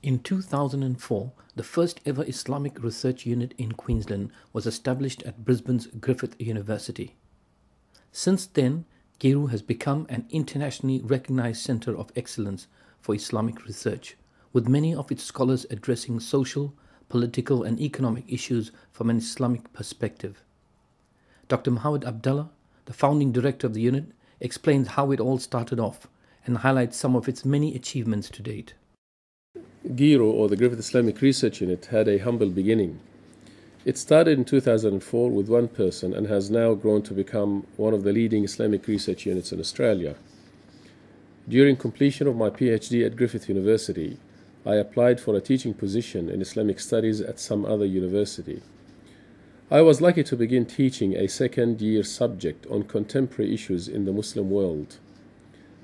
In 2004, the first ever Islamic research unit in Queensland was established at Brisbane's Griffith University. Since then, GIRU has become an internationally recognized centre of excellence for Islamic research, with many of its scholars addressing social, political and economic issues from an Islamic perspective. Dr. Muhammad Abdallah, the founding director of the unit, explains how it all started off and highlights some of its many achievements to date. GIRU, or the Griffith Islamic Research Unit, had a humble beginning. It started in 2004 with one person and has now grown to become one of the leading Islamic research units in Australia. During completion of my PhD at Griffith University, I applied for a teaching position in Islamic studies at some other university. I was lucky to begin teaching a second-year subject on contemporary issues in the Muslim world.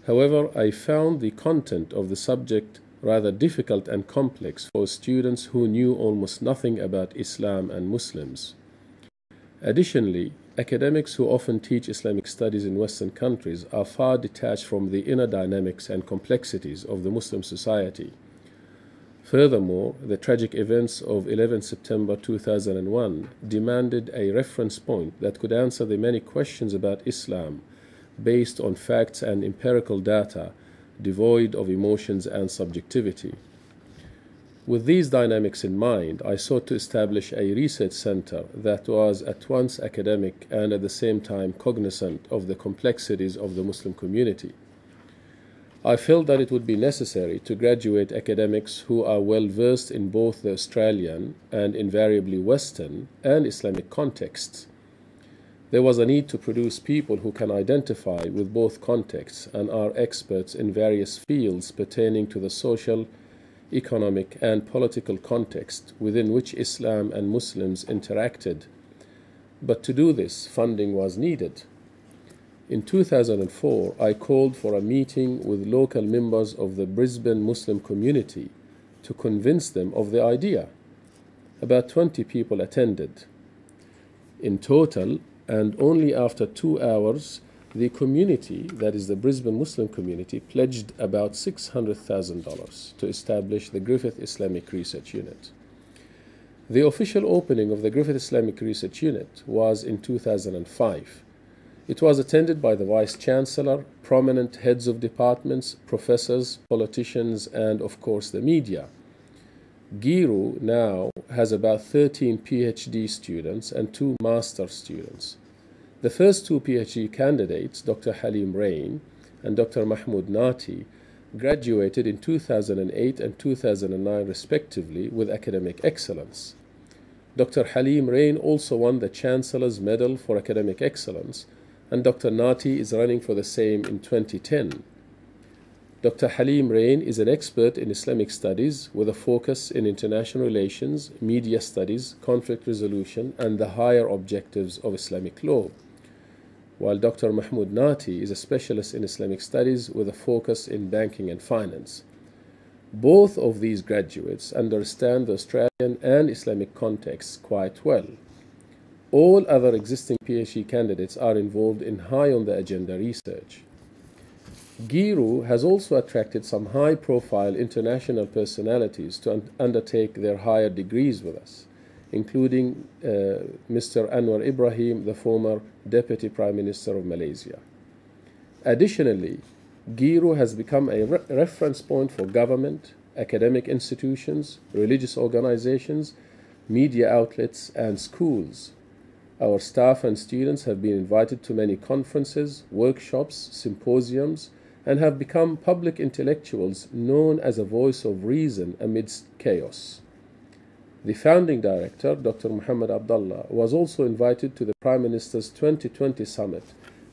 However, I found the content of the subject rather difficult and complex for students who knew almost nothing about Islam and Muslims. Additionally, academics who often teach Islamic studies in Western countries are far detached from the inner dynamics and complexities of the Muslim society. Furthermore, the tragic events of 11 September 2001 demanded a reference point that could answer the many questions about Islam based on facts and empirical data, devoid of emotions and subjectivity. With these dynamics in mind, I sought to establish a research center that was at once academic and at the same time cognizant of the complexities of the Muslim community. I felt that it would be necessary to graduate academics who are well versed in both the Australian and invariably Western and Islamic contexts. There was a need to produce people who can identify with both contexts and are experts in various fields pertaining to the social, economic, and political context within which Islam and Muslims interacted. But to do this, funding was needed. In 2004, I called for a meeting with local members of the Brisbane Muslim community to convince them of the idea. About 20 people attended. In total, and only after 2 hours, the community, that is the Brisbane Muslim community, pledged about $600,000 to establish the Griffith Islamic Research Unit. The official opening of the Griffith Islamic Research Unit was in 2005. It was attended by the Vice-Chancellor, prominent heads of departments, professors, politicians, and of course the media. GIRU now has about 13 PhD students and 2 master students. The first 2 PhD candidates, Dr. Halim Rain and Dr. Mahmoud Nati, graduated in 2008 and 2009 respectively with academic excellence. Dr. Halim Rain also won the Chancellor's Medal for Academic Excellence, and Dr. Nati is running for the same in 2010. Dr. Halim Rain is an expert in Islamic studies with a focus in international relations, media studies, conflict resolution, and the higher objectives of Islamic law, while Dr. Mahmoud Nati is a specialist in Islamic studies with a focus in banking and finance. Both of these graduates understand the Australian and Islamic contexts quite well. All other existing PhD candidates are involved in high-on-the-agenda research. GIRU has also attracted some high-profile international personalities to undertake their higher degrees with us, including Mr. Anwar Ibrahim, the former Deputy Prime Minister of Malaysia. Additionally, GIRU has become a reference point for government, academic institutions, religious organizations, media outlets, and schools. Our staff and students have been invited to many conferences, workshops, symposiums, and have become public intellectuals known as a voice of reason amidst chaos. The founding director, Dr. Muhammad Abdallah, was also invited to the Prime Minister's 2020 summit,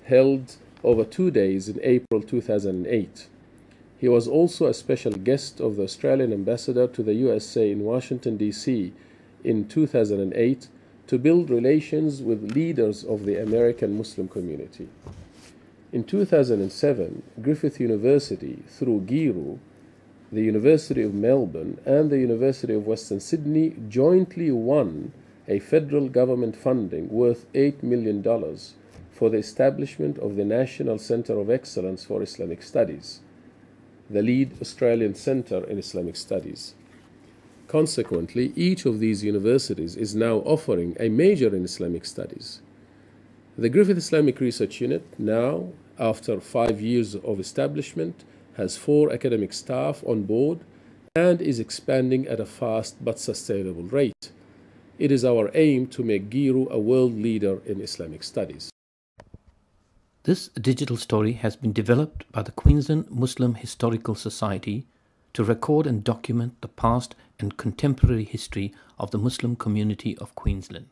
held over 2 days in April 2008. He was also a special guest of the Australian ambassador to the USA in Washington, D.C. in 2008 to build relations with leaders of the American Muslim community. In 2007, Griffith University, through GIRU, the University of Melbourne and the University of Western Sydney jointly won a federal government funding worth $8 million for the establishment of the National Centre of Excellence for Islamic Studies, the lead Australian centre in Islamic studies. Consequently, each of these universities is now offering a major in Islamic studies. The Griffith Islamic Research Unit now, after 5 years of establishment, has 4 academic staff on board and is expanding at a fast but sustainable rate. It is our aim to make GIRU a world leader in Islamic studies. This digital story has been developed by the Queensland Muslim Historical Society to record and document the past and contemporary history of the Muslim community of Queensland.